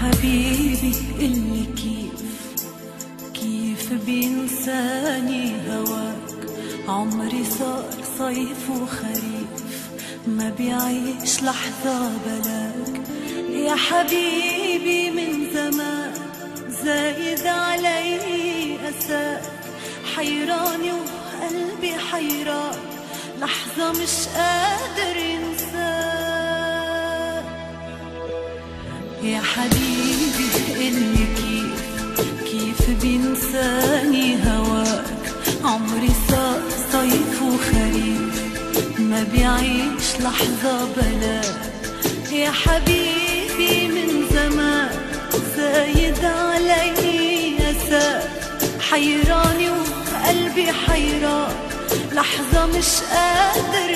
حبيبي قلي كيف بينساني هواك؟ عمري صار صيف وخريف، ما بيعيش لحظة بلاك. يا حبيبي من زمان زايد علي أساك، حيراني وقلبي حيران، لحظة مش قادر ينساك. يا حبيبي قلي كيف بينساني هواك؟ عمري صار صيف وخريف، ما بيعيش لحظة بلاك. يا حبيبي من زمان زايد علي أساك، حيراني وقلبي حيران، لحظة مش قادر